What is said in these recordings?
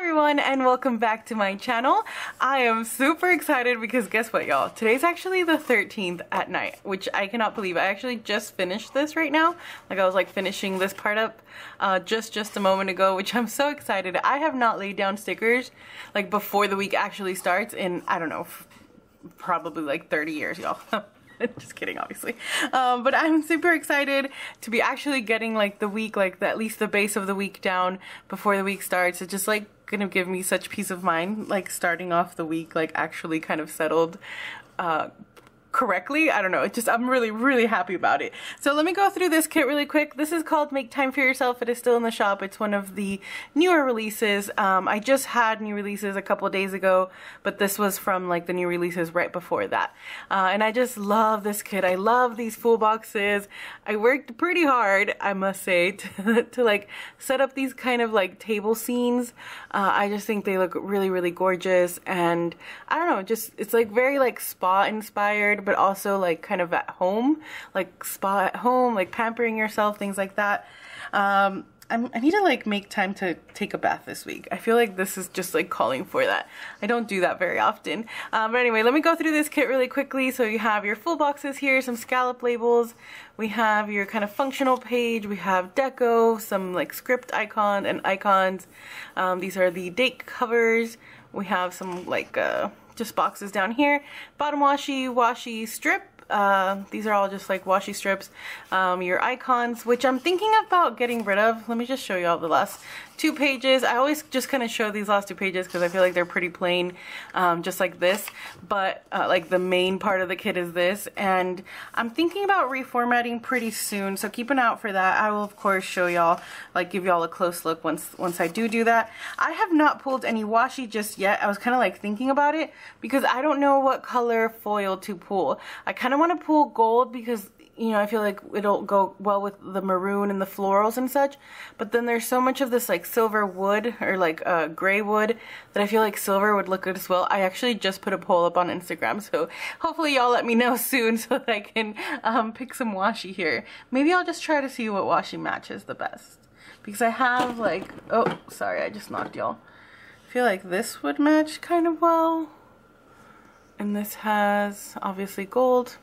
everyone, and welcome back to my channel. I am super excited because guess what, y'all? Today's actually the 13th at night, which I cannot believe. I actually just finished this right now. Like I was like finishing this part up just a moment ago, which I'm so excited. I have not laid down stickers like before the week actually starts in, I don't know, probably like 30 years, y'all. Just kidding, obviously. But I'm super excited to be actually getting like the week, like at least the base of the week down before the week starts. It's just like gonna give me such peace of mind, like starting off the week like actually kind of settled correctly. I don't know, I'm really happy about it. So let me go through this kit really quick. This is called Make Time for Yourself. It is still in the shop. It's one of the newer releases. I just had new releases a couple of days ago, but this was from like the new releases right before that. And I just love this kit. I love these full boxes. I worked pretty hard, I must say, to like set up these kind of like table scenes. I just think they look really gorgeous, and I don't know, just it's like very like spa inspired, but also like kind of at home, like spa at home, like pampering yourself, things like that. I need to like make time to take a bath this week. I feel like this is just like calling for that. I don't do that very often. But anyway, let me go through this kit really quickly. So you have your full boxes here, some scallop labels. We have your kind of functional page. We have deco, some like script icon and icons. These are the date covers. We have some like just boxes down here. Bottom washi strip. These are all just like washi strips. Your icons, which I'm thinking about getting rid of. Let me just show you all the last two pages. I always just kind of show these last two pages because I feel like they're pretty plain, just like this. But like the main part of the kit is this, and I'm thinking about reformatting pretty soon, so keep an eye out for that. I will of course show y'all, like give y'all a close look once I do that. I have not pulled any washi just yet. I was kind of like thinking about it because I don't know what color foil to pull. I kind of want to pull gold because, you know, I feel like it'll go well with the maroon and the florals and such, but then there's so much of this like silver wood or like gray wood that I feel like silver would look good as well. I actually just put a poll up on Instagram, so hopefully y'all let me know soon so that I can pick some washi here. Maybe I'll just try to see what washi matches the best, because I have like, oh sorry, I just knocked y'all. I feel like this would match kind of well, and this has obviously gold.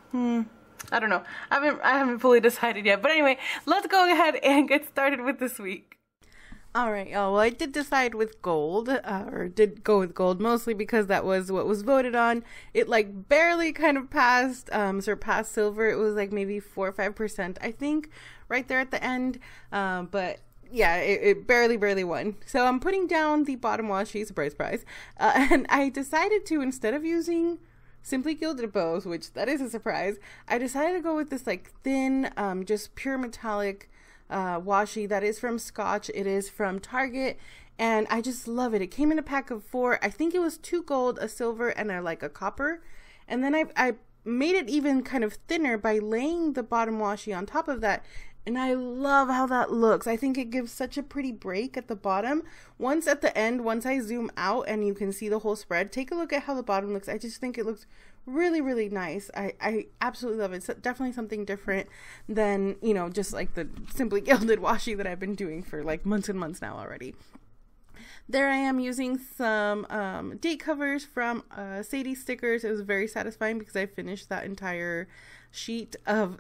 I don't know. I haven't fully decided yet. But anyway, let's go ahead and get started with this week. Alright, y'all. Well, I did decide with gold, or did go with gold, mostly because that was what was voted on. It like barely kind of surpassed silver. It was like maybe 4 or 5%, I think, right there at the end. But yeah, it barely won. So I'm putting down the bottom washi, surprise, and I decided to, instead of using Simply Gilded bows, which that is a surprise, I decided to go with this like thin, just pure metallic washi that is from Scotch. It is from Target, and I just love it. It came in a pack of 4. I think it was 2 gold, a silver, and a copper. And then I made it even kind of thinner by laying the bottom washi on top of that. And I love how that looks. I think it gives such a pretty break at the bottom. Once at the end, once I zoom out and you can see the whole spread, take a look at how the bottom looks. I just think it looks really nice. I absolutely love it. It's definitely something different than, you know, just like the Simply Gilded washi that I've been doing for like months and months now already. There I am using some date covers from Sadie Stickers. It was very satisfying because I finished that entire sheet of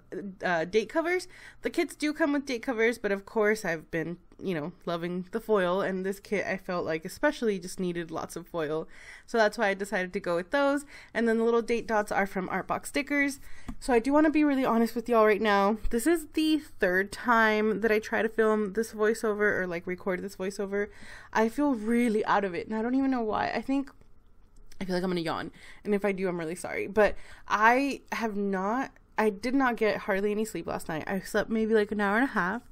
date covers. The kits do come with date covers, but of course I've been, you know, loving the foil, and this kit I felt like especially just needed lots of foil, so that's why I decided to go with those. And then the little date dots are from Artbox Stickers. So I do want to be really honest with y'all right now. This is the 3rd time that I try to film this voiceover or like record this voiceover. I feel really out of it, and I don't even know why. I feel like I'm gonna yawn, and if I do, I'm really sorry. But I did not get hardly any sleep last night. I slept maybe like an hour and a half.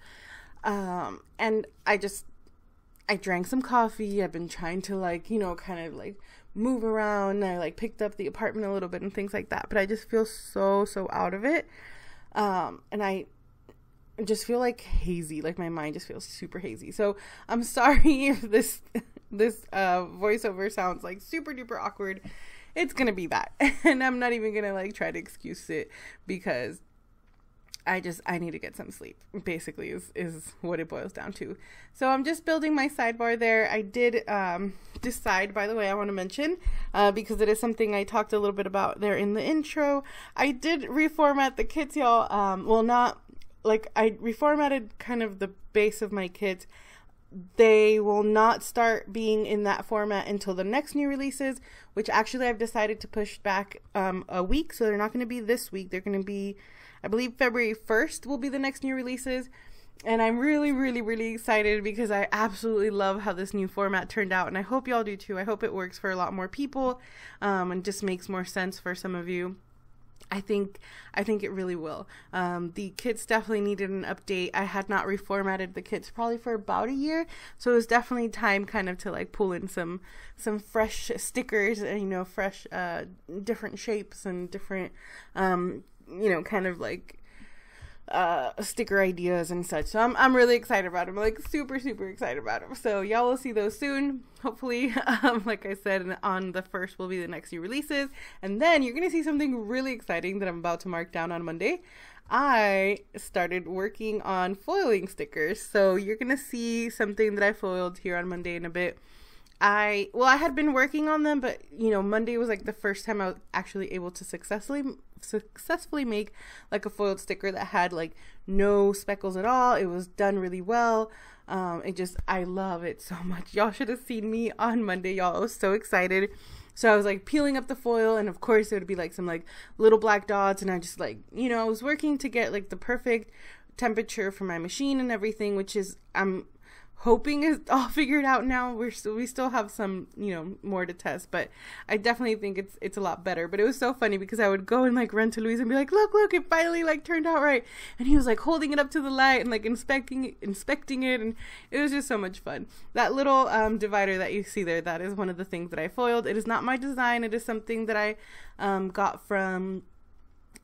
And I drank some coffee. I've been trying to like, you know, kind of like move around. I like picked up the apartment a little bit and things like that. But I just feel so out of it. And I just feel like hazy. Like my mind just feels super hazy. So I'm sorry if this voiceover sounds like super duper awkward. It's gonna be that, and I'm not even gonna like try to excuse it because I need to get some sleep, basically, is what it boils down to. So I'm just building my sidebar there. I did decide, by the way, I want to mention, because it is something I talked a little bit about there in the intro, I did reformat the kits, y'all. Well, not, like, I reformatted kind of the base of my kits. They will not start being in that format until the next new releases, which actually I've decided to push back a week. So they're not going to be this week. They're going to be, I believe, February 1st will be the next new releases. And I'm really, really, really excited because I absolutely love how this new format turned out. And I hope y'all do too. I hope it works for a lot more people and just makes more sense for some of you. I think it really will. The kits definitely needed an update. I had not reformatted the kits probably for about a year, so it was definitely time kind of to like pull in some fresh stickers and, you know, fresh different shapes and different you know, kind of like sticker ideas and such. So I'm really excited about them. I'm like super excited about them. So y'all will see those soon. Hopefully, like I said, on the 1st will be the next few releases. And then you're going to see something really exciting that I'm about to mark down on Monday. I started working on foiling stickers. So you're going to see something that I foiled here on Monday in a bit. I had been working on them, but you know, Monday was like the first time I was actually able to successfully make like a foiled sticker that had like no speckles at all. It was done really well. I love it so much. Y'all should have seen me on Monday, y'all. I was so excited. So I was like peeling up the foil, and of course it would be like some like little black dots, and I just like, you know, I was working to get like the perfect temperature for my machine and everything, which is I'm hoping is all figured out now. We still have some, you know, more to test, but I definitely think it's a lot better. But it was so funny because I would go and like run to Luis and be like, look, it finally like turned out right. And he was like holding it up to the light and like inspecting it, and it was just so much fun. That little divider that you see there, that is one of the things that I foiled. It is not my design. It is something that I got from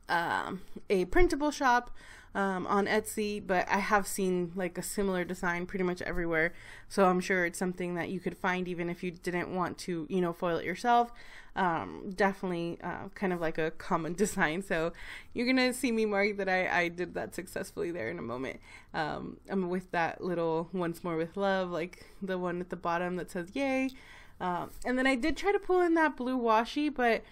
a printable shop on Etsy, but I have seen like a similar design pretty much everywhere, so I'm sure it's something that you could find even if you didn't want to, you know, foil it yourself. Definitely kind of like a common design, so you're gonna see me mark that I did that successfully there in a moment. I'm with that little once more with love, like the one at the bottom that says yay, and then I did try to pull in that blue washi, but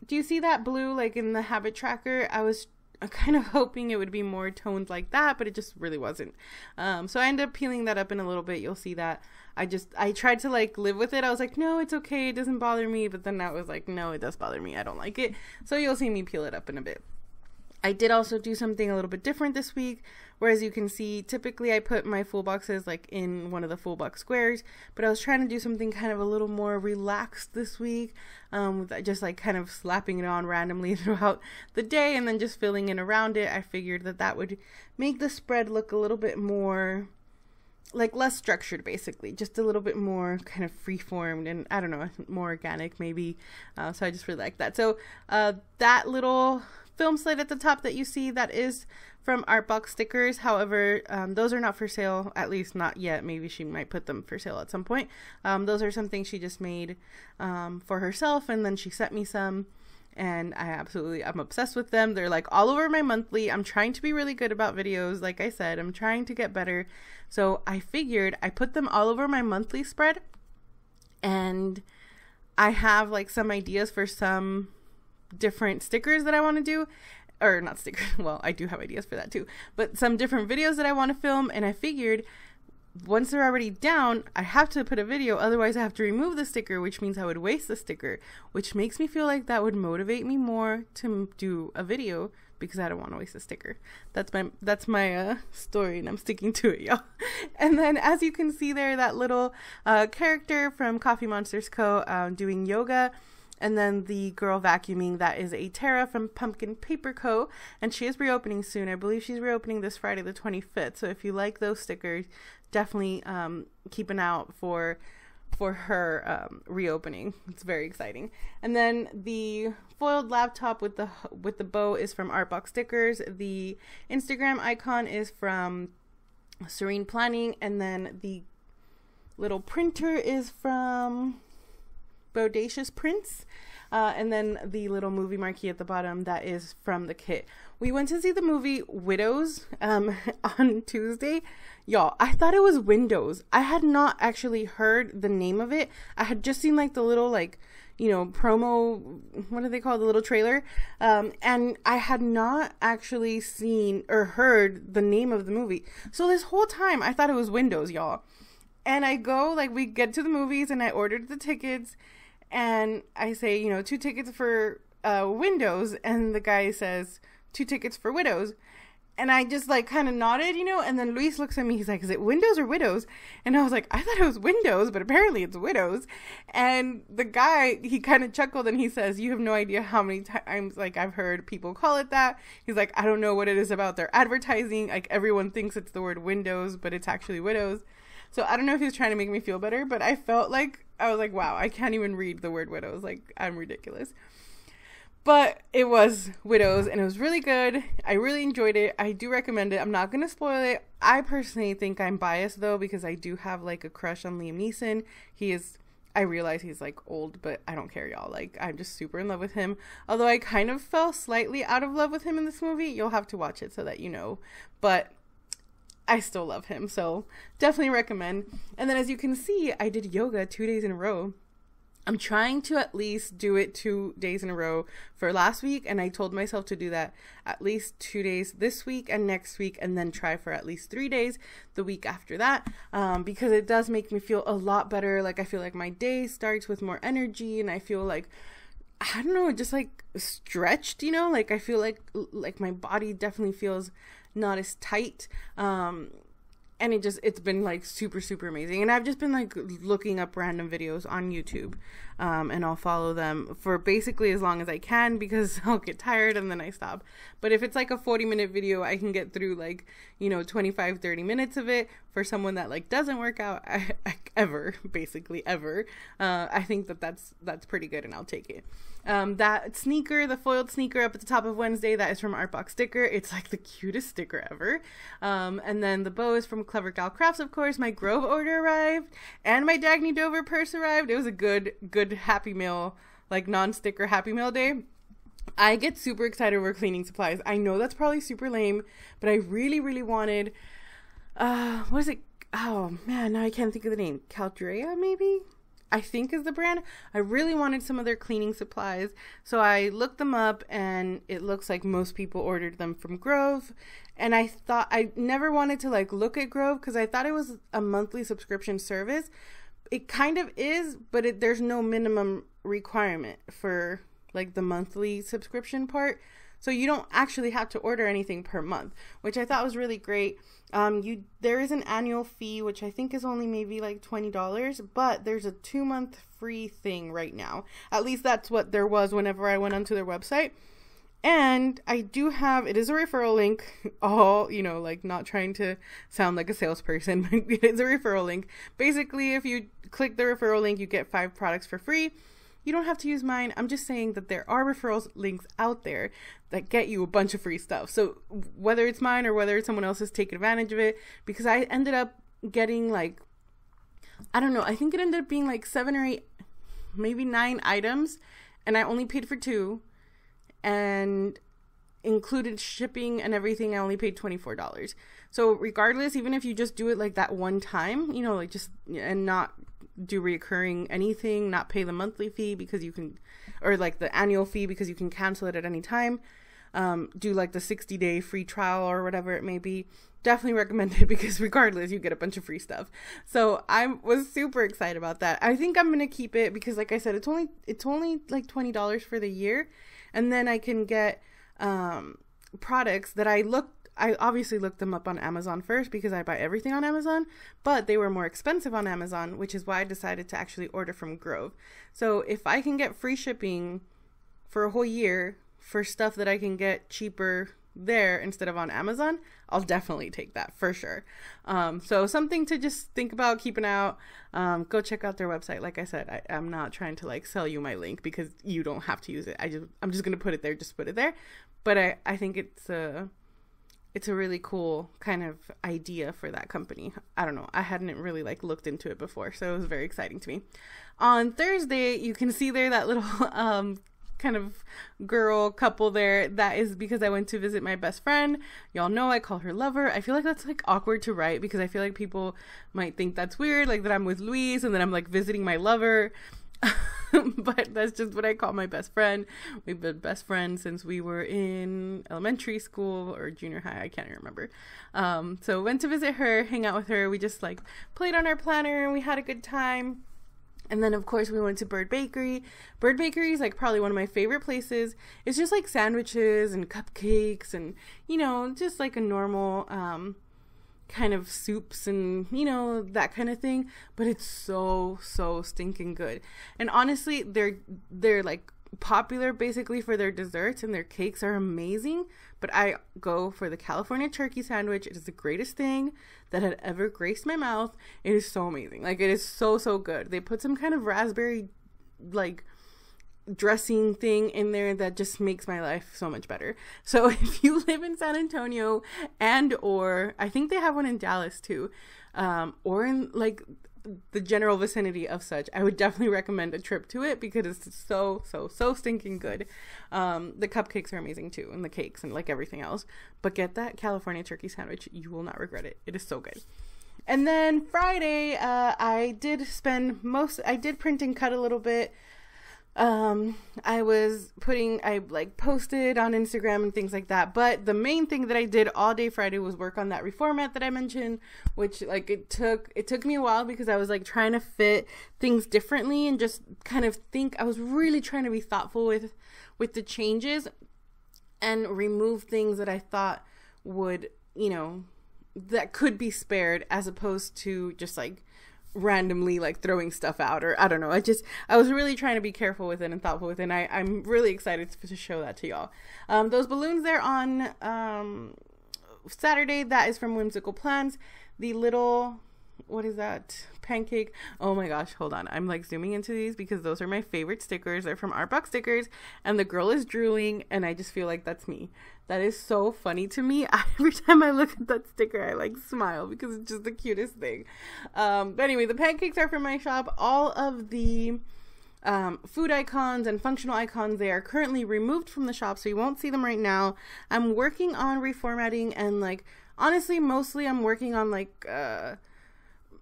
do you see that blue like in the habit tracker? I was kind of hoping it would be more toned like that, but it just really wasn't. So I ended up peeling that up in a little bit. You'll see that. I tried to like live with it. I was like, no, it's okay. It doesn't bother me. But then I was like, no, it does bother me. I don't like it. So you'll see me peel it up in a bit. I did also do something a little bit different this week, whereas you can see typically I put my full boxes like in one of the full box squares, but I was trying to do something kind of a little more relaxed this week, with just like kind of slapping it on randomly throughout the day and then just filling in around it. I figured that would make the spread look a little bit more like less structured, basically, just a little bit more kind of free-formed and I don't know, more organic maybe. So I just really like that. So that little film slate at the top that you see, that is from Artbox Stickers. However, those are not for sale, at least not yet. Maybe she might put them for sale at some point. Those are something she just made for herself, and then she sent me some, and I'm obsessed with them. They're like all over my monthly. I'm trying to be really good about videos. Like I said, I'm trying to get better. So I figured I put them all over my monthly spread, and I have like some ideas for some different stickers that I want to do, or not stickers, well, I do have ideas for that too, but some different videos that I want to film, and I figured once they're already down, I have to put a video, otherwise I have to remove the sticker, which means I would waste the sticker, which makes me feel like that would motivate me more to do a video, because I don't want to waste a sticker. That's my story, and I'm sticking to it, y'all. And then as you can see there, that little character from Coffee Monsters Co. Doing yoga. And then the girl vacuuming, that is a Tara from Pumpkin Paper Co. And she is reopening soon. I believe she's reopening this Friday the 25th. So if you like those stickers, definitely keep an eye out for her reopening. It's very exciting. And then the foiled laptop with the bow is from Artbox Stickers. The Instagram icon is from Serene Planning. And then the little printer is from bodacious prints. And then the little movie marquee at the bottom, that is from the kit. We went to see the movie Widows on Tuesday. Y'all, I thought it was Windows. I had not actually heard the name of it. I had just seen like the little like, you know, promo, what do they call it? The little trailer. And I had not actually seen or heard the name of the movie. So this whole time I thought it was Windows, y'all. And I go, like, we get to the movies and I ordered the tickets. And I say, you know, 2 tickets for Windows. And the guy says, 2 tickets for Widows. And I just, like, kind of nodded, you know. And then Luis looks at me. He's like, is it Windows or Widows? And I was like, I thought it was Windows, but apparently it's Widows. And the guy, he kind of chuckled and he says, you have no idea how many times, like, I've heard people call it that. He's like, I don't know what it is about their advertising. Like, everyone thinks it's the word Windows, but it's actually Widows. So I don't know if he was trying to make me feel better, but I felt like, I was like, wow, I can't even read the word Widows. Like, I'm ridiculous. But it was Widows, and it was really good. I really enjoyed it. I do recommend it. I'm not going to spoil it. I personally think I'm biased, though, because I do have, like, a crush on Liam Neeson. I realize he's, like, old, but I don't care, y'all. Like, I'm just super in love with him. Although I kind of fell slightly out of love with him in this movie. You'll have to watch it so that you know. But I still love him, so definitely recommend. And then as you can see, I did yoga 2 days in a row. I'm trying to at least do it 2 days in a row for last week, and I told myself to do that at least 2 days this week and next week, and then try for at least 3 days the week after that, because it does make me feel a lot better. Like, I feel like my day starts with more energy, and I feel like, I don't know, just like stretched, you know, like I feel like my body definitely feels not as tight, and it's been like super amazing. And I've just been like looking up random videos on YouTube, and I'll follow them for basically as long as I can, because I'll get tired and then I stop. But if it's like a 40-minute video, I can get through like, you know, 25-30 minutes of it. For someone that like doesn't work out basically ever, I think that's pretty good, and I'll take it. That sneaker, the foiled sneaker up at the top of Wednesday, that is from Artbox Sticker. It's like the cutest sticker ever. And then the bow is from Clever Gal Crafts, of course. My Grove order arrived, and my Dagny Dover purse arrived. It was a good Happy Meal, like non-sticker Happy Meal day. I get super excited over cleaning supplies. I know that's probably super lame, but I really wanted, what is it? Oh man, now I can't think of the name. Caldrea, maybe? I think is the brand. I really wanted some of their cleaning supplies, so I looked them up, and it looks like most people ordered them from Grove. And I thought, I never wanted to like look at Grove because I thought it was a monthly subscription service. It kind of is, but there's no minimum requirement for like the monthly subscription part. So you don't actually have to order anything per month, which I thought was really great. There is an annual fee, which I think is only maybe like $20, but there's a 2-month free thing right now. At least that's what there was whenever I went onto their website. And I do have, it is a referral link, all, you know, like not trying to sound like a salesperson, but it is a referral link. Basically, if you click the referral link, you get 5 products for free. You don't have to use mine. I'm just saying that there are referrals links out there that get you a bunch of free stuff. So whether it's mine or whether it's someone else is taking advantage of it, because I ended up getting like, I don't know, I think it ended up being like 7 or 8, maybe 9 items, and I only paid for 2, and included shipping and everything, I only paid $24. So regardless, even if you just do it like that one time, you know, like just, and not do reoccurring anything, not pay the monthly fee because you can, or like the annual fee because you can cancel it at any time, do like the 60-day free trial or whatever it may be, definitely recommend it, because regardless you get a bunch of free stuff. So I was super excited about that. I think I'm gonna keep it because, like I said, it's only like $20 for the year, and then I can get products that I obviously looked them up on Amazon first because I buy everything on Amazon, but they were more expensive on Amazon, which is why I decided to actually order from Grove. So if I can get free shipping for a whole year for stuff that I can get cheaper there instead of on Amazon, I'll definitely take that for sure. So something to just think about, keeping out. Go check out their website. Like I said, I'm not trying to like sell you my link because you don't have to use it. I'm just gonna put it there, just put it there. But I think it's it's a really cool kind of idea for that company. I don't know. I hadn't really like looked into it before, so it was very exciting to me. On Thursday, you can see there that little kind of girl couple there. That is because I went to visit my best friend. Y'all know I call her Lover. I feel like that's like awkward to write because I feel like people might think that's weird, like that I'm with Luis and then I'm like visiting my lover. But that's just what I call my best friend. We've been best friends since we were in elementary school or junior high. I can't even remember. So went to visit her, hang out with her. We just like played on our planner and we had a good time. And then of course we went to Bird Bakery. Bird Bakery is like probably one of my favorite places. It's just like sandwiches and cupcakes and, you know, just like a normal, kind of soups and, you know, that kind of thing, but it's so stinking good. And honestly, they're like popular basically for their desserts, and their cakes are amazing, but I go for the California turkey sandwich. It is the greatest thing that had ever graced my mouth. It is so amazing. Like, it is so good. They put some kind of raspberry like dressing thing in there that just makes my life so much better. So if you live in San Antonio and or I think they have one in Dallas too, or in like the general vicinity of such, I would definitely recommend a trip to it because it's so stinking good. The cupcakes are amazing too, and the cakes and like everything else, but get that California turkey sandwich. You will not regret it. It is so good. And then Friday, I did print and cut a little bit. I like posted on Instagram and things like that, but the main thing that I did all day Friday was work on that reformat that I mentioned, which like it took me a while because I was like trying to fit things differently and just kind of think. I was really trying to be thoughtful with the changes and remove things that I thought would, you know, that could be spared, as opposed to just like randomly like throwing stuff out, or I don't know. I was really trying to be careful with it and thoughtful with it, and I'm really excited to show that to y'all. Those balloons there on Saturday, that is from Whimsical Plans. The little, what is that, pancake? Oh my gosh, hold on, I'm like zooming into these because those are my favorite stickers. They're from Artbox Stickers, and the girl is drooling, and I just feel like that's me. That is so funny to me. Every time I look at that sticker, I like smile because it's just the cutest thing. But anyway, the pancakes are from my shop. All of the food icons and functional icons, they are currently removed from the shop, so you won't see them right now. I'm working on reformatting, and like honestly, mostly I'm working on like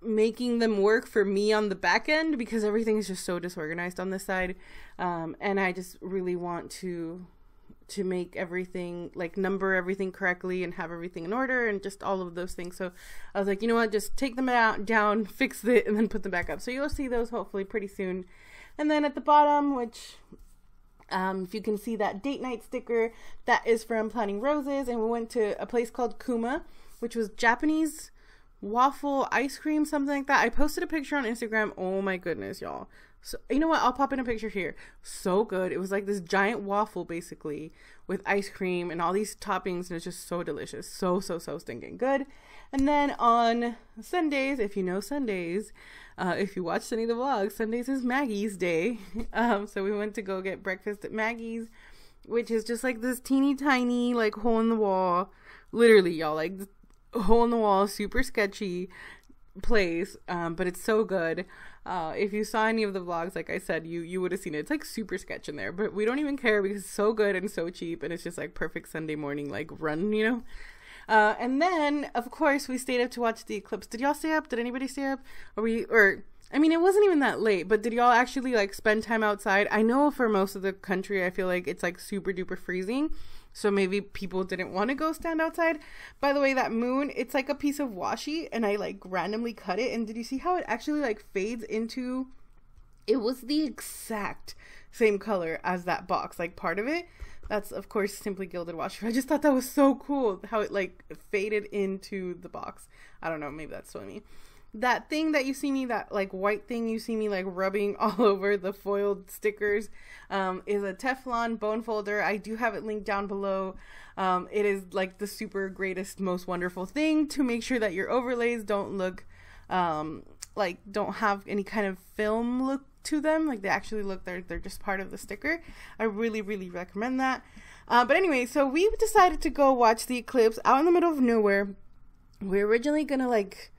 making them work for me on the back end because everything is just so disorganized on this side, and I just really want to make everything, like number everything correctly and have everything in order and just all of those things. So I was like, you know what, just take them down, fix it, and then put them back up. So you'll see those hopefully pretty soon. And then at the bottom, which if you can see that date night sticker, that is from Planning Roses, and we went to a place called Kuma, which was Japanese waffle ice cream, something like that. I posted a picture on Instagram. Oh my goodness, y'all. So you know what, I'll pop in a picture here. So good. It was like this giant waffle basically with ice cream and all these toppings, and it's just so delicious. So stinking good. And then on Sundays, if you know Sundays, if you watch Sunny the Vlog, Sundays is Maggie's day. So we went to go get breakfast at Maggie's, which is just like this teeny tiny like hole in the wall, literally, y'all, like hole in the wall, super sketchy place, but it's so good. If you saw any of the vlogs, like I said, you would have seen it. It's like super sketch in there, but we don't even care because it's so good and so cheap, and it's just like perfect Sunday morning like run, you know. And then of course we stayed up to watch the eclipse. Did y'all stay up? Did anybody stay up? I mean, it wasn't even that late, but did y'all actually like spend time outside? I know for most of the country, I feel like it's like super duper freezing, so maybe people didn't want to go stand outside. By the way, that moon, it's like a piece of washi, and I like randomly cut it, and did you see how it actually like fades into, it was the exact same color as that box, like part of it. That's of course Simply Gilded washi. I just thought that was so cool how it like faded into the box. I don't know, maybe that's what I mean. That thing that you see me, that like white thing you see me like rubbing all over the foiled stickers, is a Teflon bone folder. I do have it linked down below. It is like the super greatest, most wonderful thing to make sure that your overlays don't look like don't have any kind of film look to them. Like they actually look, they're just part of the sticker. I really recommend that. But anyway, so we decided to go watch the eclipse out in the middle of nowhere. We were originally gonna like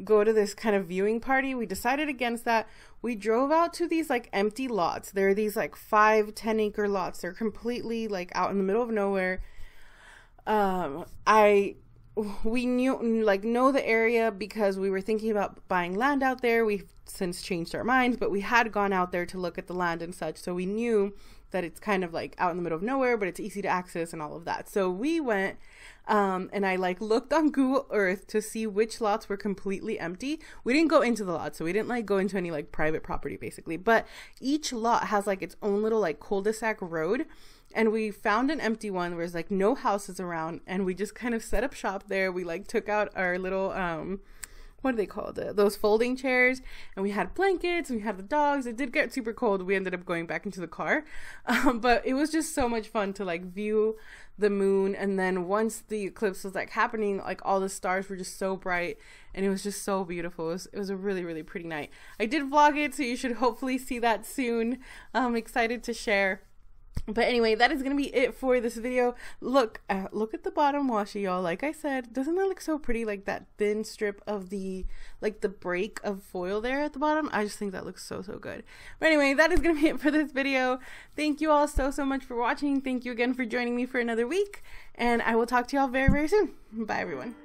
go to this kind of viewing party. We decided against that. We drove out to these like empty lots. There are these like 5-10 acre lots. They're completely like out in the middle of nowhere. We know the area because we were thinking about buying land out there. We've since changed our minds, but we had gone out there to look at the land and such, so we knew that it's kind of like out in the middle of nowhere, but it's easy to access and all of that. So we went and I like looked on Google Earth to see which lots were completely empty. We didn't go into the lot, so we didn't like go into any like private property basically, but each lot has like its own little like cul-de-sac road. And we found an empty one where there's like no houses around, and we just kind of set up shop there. We like took out our little what do they call those folding chairs, and we had blankets and we had the dogs. It did get super cold. We ended up going back into the car, but it was just so much fun to like view the moon. And then once the eclipse was like happening, like all the stars were just so bright, and it was just so beautiful. It was a really pretty night. I did vlog it, so you should hopefully see that soon. I'm excited to share. But anyway, that is going to be it for this video. Look at the bottom washi, y'all. Like I said, doesn't that look so pretty? Like that thin strip of the break of foil there at the bottom. I just think that looks so good. But anyway, that is going to be it for this video. Thank you all so much for watching. Thank you again for joining me for another week. And I will talk to y'all very soon. Bye, everyone.